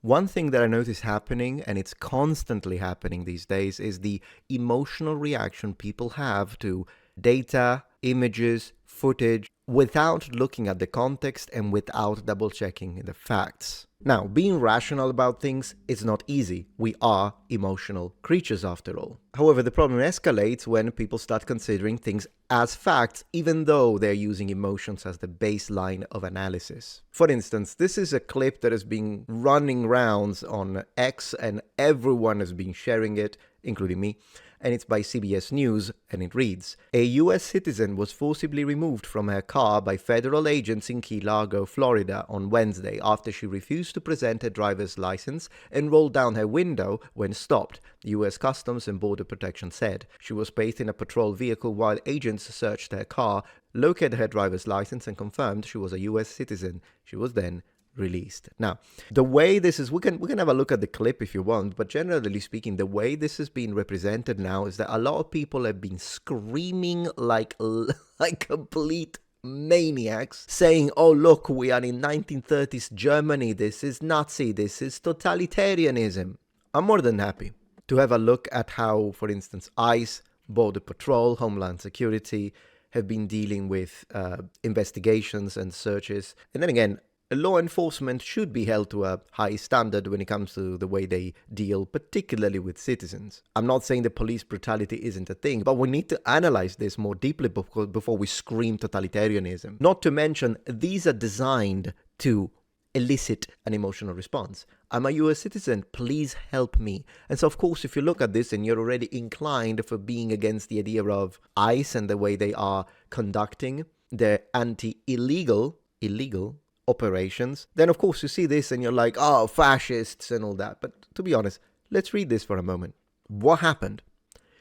One thing that I notice happening, and it's constantly happening these days, is the emotional reaction people have to data, images, footage, without looking at the context and without double checking the facts. Now, being rational about things is not easy. We are emotional creatures after all. However, the problem escalates when people start considering things as facts, even though they're using emotions as the baseline of analysis. For instance, this is a clip that has been running rounds on X and everyone has been sharing it, including me. And it's by CBS News, and it reads, "A U.S. citizen was forcibly removed from her car by federal agents in Key Largo, Florida on Wednesday after she refused to present her driver's license and rolled down her window when stopped," U.S. Customs and Border Protection said. She was placed in a patrol vehicle while agents searched her car, located her driver's license, and confirmed she was a U.S. citizen. She was then released. Now, the way this is, we can have a look at the clip if you want, but generally speaking, the way this is being represented now is that a lot of people have been screaming like complete maniacs, saying, "Oh look, we are in 1930s Germany, this is Nazi, this is totalitarianism." I'm more than happy to have a look at how, for instance, ICE, Border Patrol, Homeland Security have been dealing with investigations and searches. And then again, law enforcement should be held to a high standard when it comes to the way they deal, particularly with citizens. I'm not saying that police brutality isn't a thing, but we need to analyze this more deeply before we scream totalitarianism. Not to mention, these are designed to elicit an emotional response. I'm a US citizen, please help me. And so, of course, if you look at this and you're already inclined for being against the idea of ICE and the way they are conducting their illegal operations, then of course you see this and you're like, oh, fascists and all that. But to be honest, let's read this for a moment. What happened?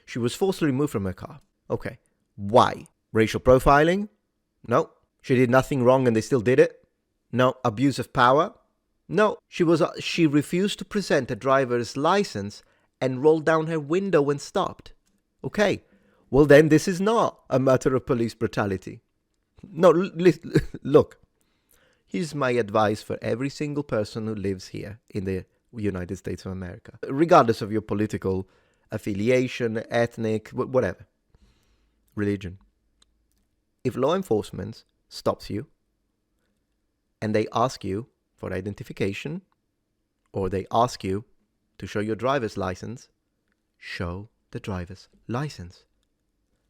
She was forcibly removed from her car. Okay. Why? Racial profiling? No. She did nothing wrong and they still did it? No. Abuse of power? No. She refused to present a driver's license and rolled down her window when stopped. Okay. Well, then this is not a matter of police brutality. No, look. Here's my advice for every single person who lives here in the United States of America, regardless of your political affiliation, ethnic, whatever, religion. If law enforcement stops you and they ask you for identification or they ask you to show your driver's license, show the driver's license.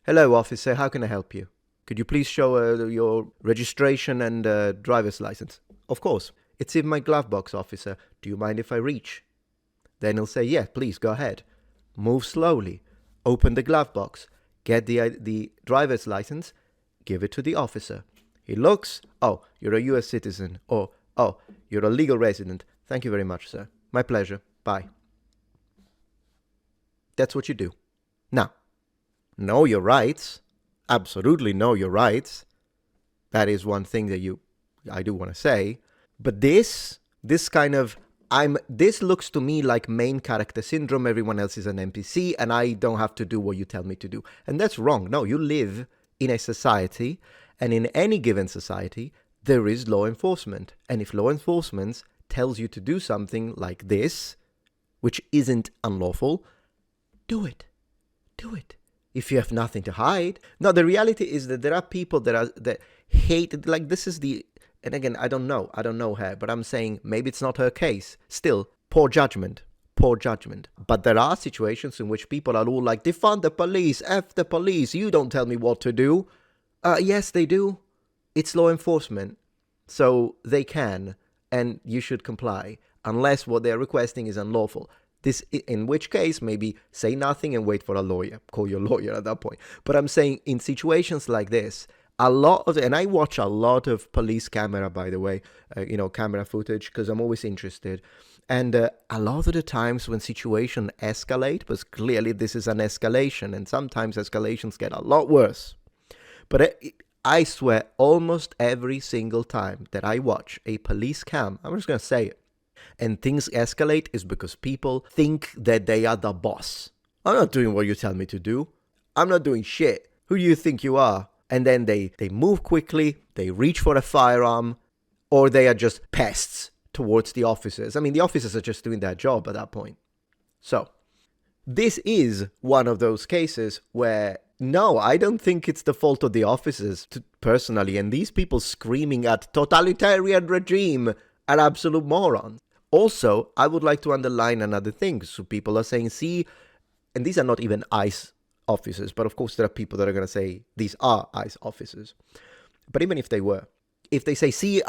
"Hello, officer, how can I help you? Could you please show your registration and driver's license?" "Of course. It's in my glove box, officer. Do you mind if I reach?" Then he'll say, "Yeah, please, go ahead." Move slowly. Open the glove box. Get the driver's license. Give it to the officer. He looks. "Oh, you're a U.S. citizen." Or, "Oh, you're a legal resident. Thank you very much, sir. My pleasure. Bye." That's what you do. Now, know your rights. Absolutely know your rights. That is one thing that I do want to say. But this looks to me like main character syndrome. Everyone else is an NPC and I don't have to do what you tell me to do. And that's wrong. No, you live in a society, and in any given society, there is law enforcement. And if law enforcement tells you to do something like this, which isn't unlawful, do it. Do it. If you have nothing to hide. Now, the reality is that there are people that hate, like this is and again, I don't know her, but I'm saying maybe it's not her case. Still, poor judgment. But there are situations in which people are all like, defund the police, F the police, you don't tell me what to do. Yes, they do. It's law enforcement. So they can, and you should comply, unless what they're requesting is unlawful. In which case, maybe say nothing and wait for a lawyer. Call your lawyer at that point. But I'm saying in situations like this, and I watch a lot of police camera, by the way, camera footage, because I'm always interested. And a lot of the times when situations escalate, because clearly this is an escalation, and sometimes escalations get a lot worse. But I swear, almost every single time that I watch a police cam, I'm just going to say it, and things escalate is because people think that they are the boss. I'm not doing what you tell me to do. I'm not doing shit. Who do you think you are? And then they move quickly, they reach for a firearm, or they are just pests towards the officers. I mean, the officers are just doing their job at that point. So, this is one of those cases where, no, I don't think it's the fault of the officers, personally, and these people screaming at totalitarian regime are absolute morons. Also, I would like to underline another thing. So people are saying, see, and these are not even ICE officers, but of course there are people that are going to say these are ICE officers. But even if they were, if they say, see,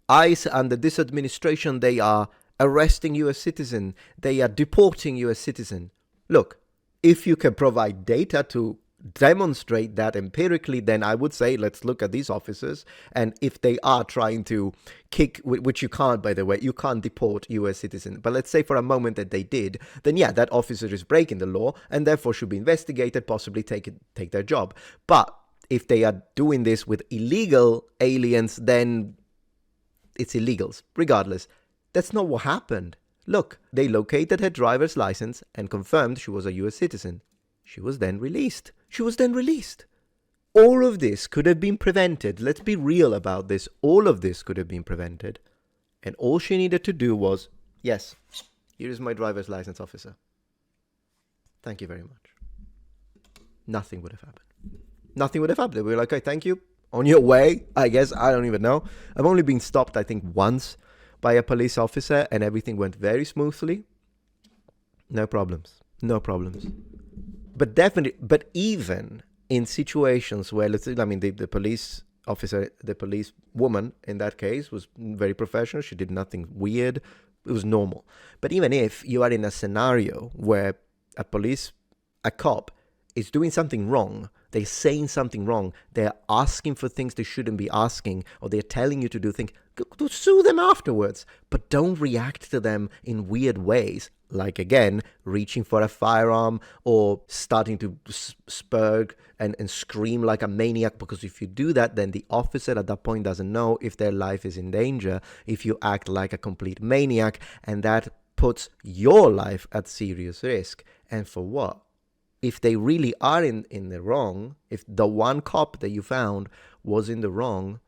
ICE under this administration, they are arresting US citizen, they are deporting US citizen. Look, if you can provide data to demonstrate that empirically, then I would say let's look at these officers, and if they are trying to kick, which you can't, by the way, you can't deport US citizens, but let's say for a moment that they did, then yeah, that officer is breaking the law and therefore should be investigated, possibly take their job. But if they are doing this with illegal aliens, then it's illegals regardless. That's not what happened. Look, they located her driver's license and confirmed she was a US citizen. She was then released. All of this could have been prevented. Let's be real about this. All of this could have been prevented. And all she needed to do was, yes, here is my driver's license, officer. Thank you very much. Nothing would have happened. Nothing would have happened. We were like, okay, thank you. On your way, I guess. I don't even know. I've only been stopped, I think, once by a police officer, and everything went very smoothly. No problems. But definitely, but even in situations where, let's say, I mean, the police officer, the police woman in that case was very professional. She did nothing weird. It was normal. But even if you are in a scenario where a cop is doing something wrong, they're saying something wrong, they're asking for things they shouldn't be asking, or they're telling you to do things, go sue them afterwards. But don't react to them in weird ways, like, again, reaching for a firearm or starting to spurg and scream like a maniac, because if you do that, then the officer at that point doesn't know if their life is in danger, if you act like a complete maniac, and that puts your life at serious risk. And for what? If they really are in the wrong, if the one cop that you found was in the wrong,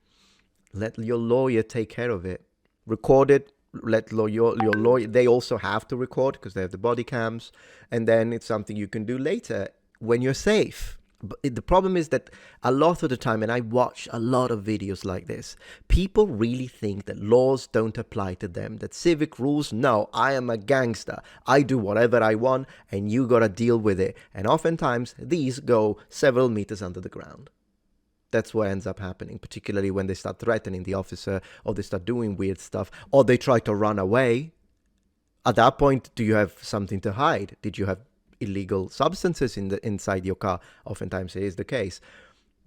let your lawyer take care of it. Record it. Let your lawyer, they also have to record because they have the body cams, and then it's something you can do later when you're safe. But the problem is that a lot of the time, and I watch a lot of videos like this, people really think that laws don't apply to them, that civic rules, no, I am a gangster, I do whatever I want and you gotta deal with it. And oftentimes these go several meters under the ground. That's what ends up happening, particularly when they start threatening the officer, or they start doing weird stuff, or they try to run away. At that point, do you have something to hide? Did you have illegal substances inside your car? Oftentimes it is the case.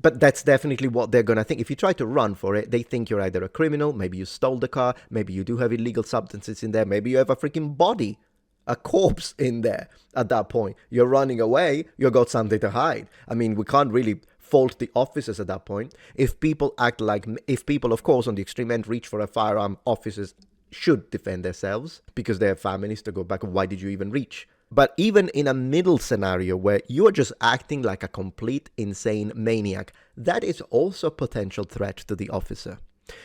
But that's definitely what they're going to think. If you try to run for it, they think you're either a criminal, maybe you stole the car, maybe you do have illegal substances in there, maybe you have a freaking body, a corpse in there. At that point, you're running away, you've got something to hide. I mean, we can't really fault the officers at that point. If people, of course, on the extreme end reach for a firearm, officers should defend themselves because they have families to go back. Why did you even reach? But even in a middle scenario where you are just acting like a complete insane maniac, that is also a potential threat to the officer.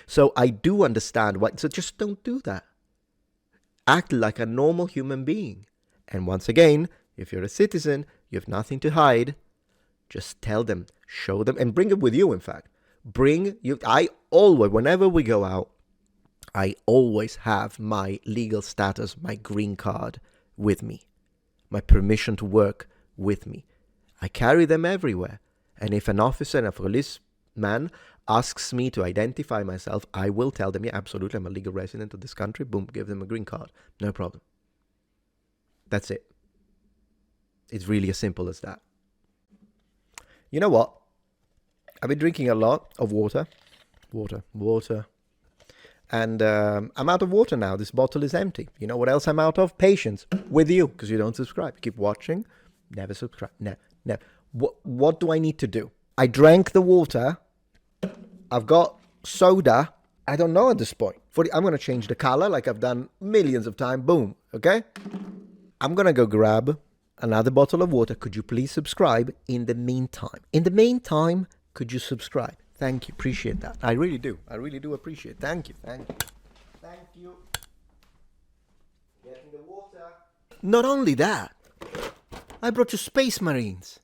So I do understand why. So just don't do that. Act like a normal human being. And once again, if you're a citizen, you have nothing to hide. Just tell them, show them, and bring it with you, in fact. I always, whenever we go out, I always have my legal status, my green card with me, my permission to work with me. I carry them everywhere. And if an officer and a policeman asks me to identify myself, I will tell them, yeah, absolutely, I'm a legal resident of this country. Boom, give them a green card. No problem. That's it. It's really as simple as that. You know what? I've been drinking a lot of water. And I'm out of water now. This bottle is empty. You know what else I'm out of? Patience with you, because you don't subscribe. You keep watching, never subscribe. No. What do I need to do? I drank the water. I've got soda. I don't know at this point. I'm going to change the color like I've done millions of times. Boom. Okay? I'm going to go grab another bottle of water. Could you please subscribe in the meantime? Could you subscribe? Thank you. Appreciate that. I really do. I really do appreciate it. Thank you. Thank you. Getting the water. Not only that, I brought you Space Marines.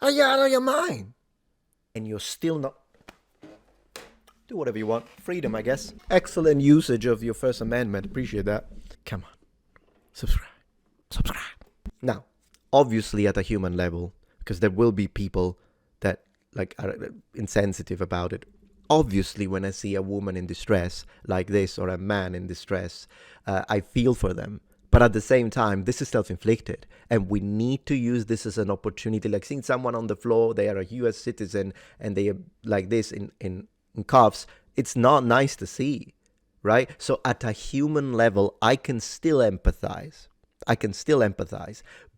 Are you out of your mind? And you're still not... Do whatever you want. Freedom, I guess. Excellent usage of your First Amendment. Appreciate that. Come on. Subscribe. Subscribe. Now, obviously at a human level, because there will be people that are insensitive about it. Obviously, when I see a woman in distress like this or a man in distress, I feel for them. But at the same time, this is self-inflicted, and we need to use this as an opportunity. Like seeing someone on the floor, they are a U.S. citizen, and they are like this in cuffs. It's not nice to see, right? So at a human level, I can still empathize.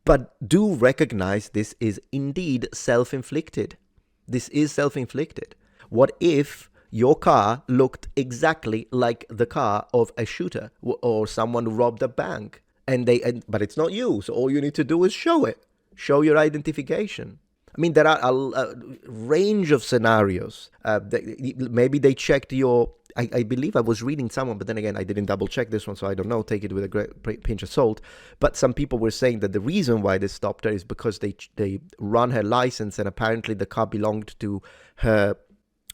But do recognize this is indeed self-inflicted. This is self-inflicted. What if your car looked exactly like the car of a shooter or someone who robbed a bank? But it's not you, so all you need to do is show it. Show your identification. I mean, there are a range of scenarios. Maybe they checked your... I believe I was reading someone, but then again, I didn't double check this one, so I don't know. Take it with a great pinch of salt. But some people were saying that the reason why they stopped her is because they run her license, and apparently the car belonged to her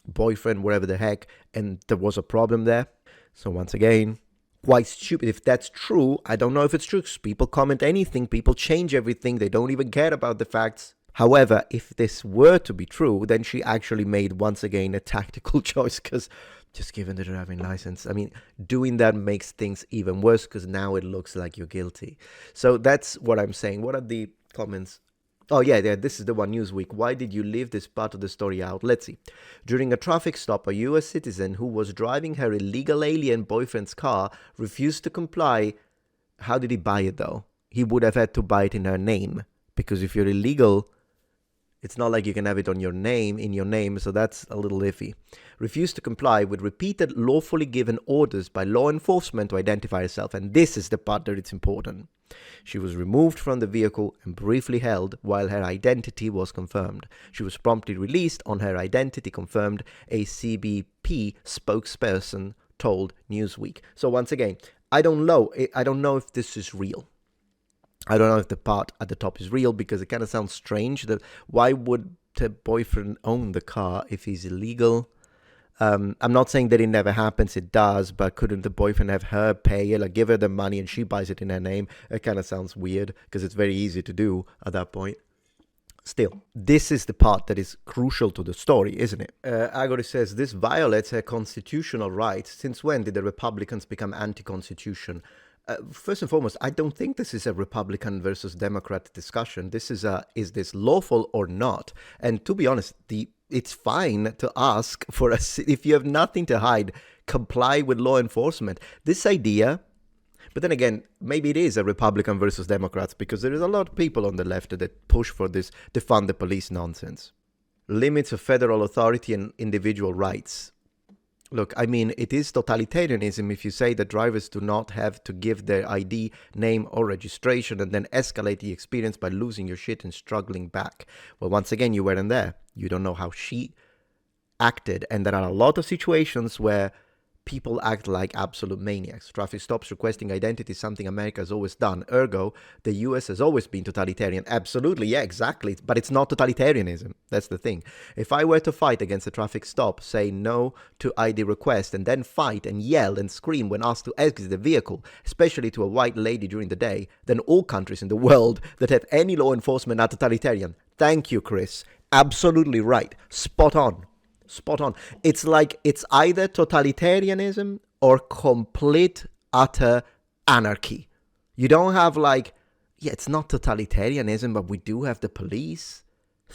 boyfriend, whatever the heck, and there was a problem there. So once again, quite stupid. If that's true, I don't know if it's true, because people comment anything, people change everything, they don't even care about the facts. However, if this were to be true, then she actually made, once again, a tactical choice, because just given the driving license, I mean, doing that makes things even worse, because now it looks like you're guilty. So that's what I'm saying. What are the comments? Oh, yeah, this is the one, Newsweek. Why did you leave this part of the story out? Let's see. During a traffic stop, a U.S. citizen who was driving her illegal alien boyfriend's car refused to comply. How did he buy it, though? He would have had to buy it in her name, because if you're illegal, it's not like you can have it in your name, so that's a little iffy. Refused to comply with repeated lawfully given orders by law enforcement to identify herself, and this is the part that it's important. She was removed from the vehicle and briefly held while her identity was confirmed. She was promptly released on her identity confirmed, a CBP spokesperson told Newsweek. So once again, I don't know if this is real. I don't know if the part at the top is real, because it kind of sounds strange that why would the boyfriend own the car if he's illegal? I'm not saying that it never happens, it does, but couldn't the boyfriend have her pay it, give her the money and she buys it in her name? It kind of sounds weird, because it's very easy to do at that point. Still, this is the part that is crucial to the story, isn't it? Agori says, this violates her constitutional rights. Since when did the Republicans become anti-constitution? First and foremost, I don't think this is a Republican versus Democrat discussion. This is this lawful or not? And to be honest, it's fine to ask for if you have nothing to hide, comply with law enforcement. This idea, but then again, maybe it is a Republican versus Democrats, because there is a lot of people on the left that push for this defund the police nonsense. Limits of federal authority and individual rights. Look, I mean, it is totalitarianism if you say that drivers do not have to give their ID, name, or registration and then escalate the experience by losing your shit and struggling back. Well, once again, you weren't there. You don't know how she acted. And there are a lot of situations where people act like absolute maniacs. Traffic stops requesting identity is something America has always done. Ergo, the US has always been totalitarian. Absolutely, yeah, exactly. But it's not totalitarianism. That's the thing. If I were to fight against a traffic stop, say no to ID request, and then fight and yell and scream when asked to exit the vehicle, especially to a white lady during the day, then all countries in the world that have any law enforcement are totalitarian. Thank you, Chris. Absolutely right. Spot on. Spot on. It's like it's either totalitarianism or complete, utter anarchy. You don't have it's not totalitarianism, but we do have the police.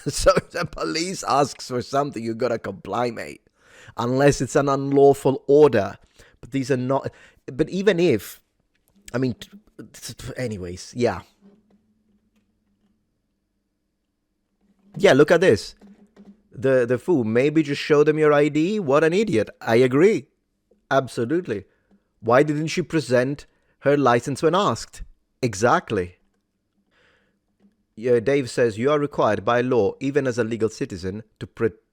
So if the police asks for something, you gotta comply, mate. Unless it's an unlawful order. But these are not... But even if... I mean, anyways, yeah. Yeah, look at this. The fool, maybe just show them your ID? What an idiot. I agree. Absolutely. Why didn't she present her license when asked? Exactly. Yeah, Dave says, you are required by law, even as a legal citizen, to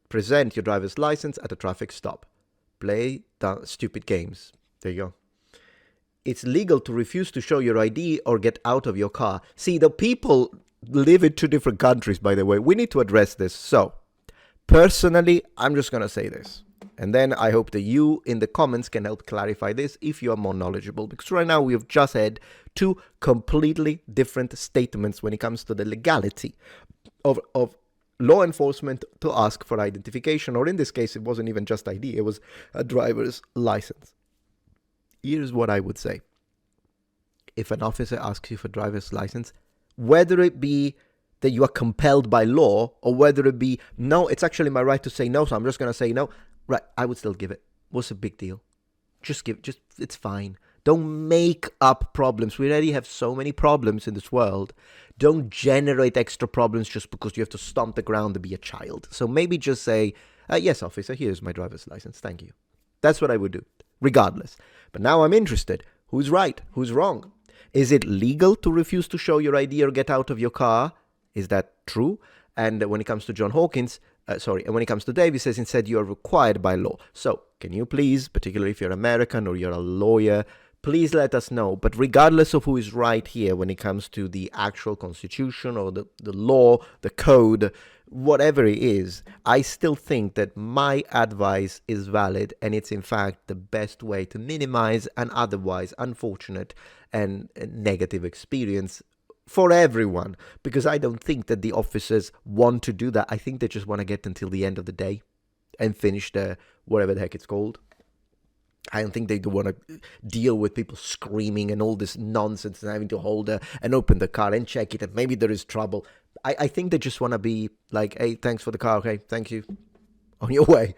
present your driver's license at a traffic stop. play stupid games. There you go. It's legal to refuse to show your ID or get out of your car. See, the people live in 2 different countries, by the way. We need to address this. So, personally, I'm just going to say this. And then I hope that you in the comments can help clarify this if you are more knowledgeable. Because right now we have just had 2 completely different statements when it comes to the legality of law enforcement to ask for identification. Or in this case, it wasn't even just ID. It was a driver's license. Here's what I would say. If an officer asks you for driver's license, whether it be that you are compelled by law or whether it be, no, it's actually my right to say no, so I'm just going to say no, right, I would still give it. What's the big deal? It's fine. Don't make up problems. We already have so many problems in this world. Don't generate extra problems just because you have to stomp the ground to be a child. So maybe just say, yes, officer, here's my driver's license. Thank you. That's what I would do, regardless. But now I'm interested. Who's right? Who's wrong? Is it legal to refuse to show your ID or get out of your car? Is that true? And when it comes to John Hawkins, and when it comes to Dave, he says instead you are required by law. So can you please, particularly if you're American or you're a lawyer, please let us know. But regardless of who is right here when it comes to the actual constitution or the law, the code, whatever it is, I still think that my advice is valid and it's in fact the best way to minimize an otherwise unfortunate and negative experience for everyone, because I don't think that the officers want to do that. I think they just want to get until the end of the day and finish the whatever the heck it's called. I don't think they do want to deal with people screaming and all this nonsense and having to hold and open the car and check it and maybe there is trouble. I think they just want to be like, hey, thanks for the car. Okay, thank you. On your way.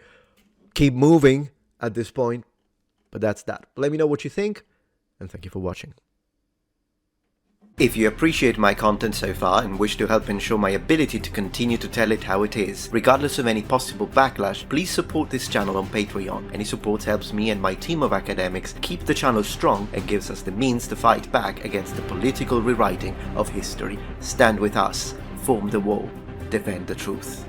Keep moving at this point. But that's that. Let me know what you think and thank you for watching. If you appreciate my content so far and wish to help ensure my ability to continue to tell it how it is, regardless of any possible backlash, please support this channel on Patreon. Any support helps me and my team of academics keep the channel strong and gives us the means to fight back against the political rewriting of history. Stand with us, form the wall, defend the truth.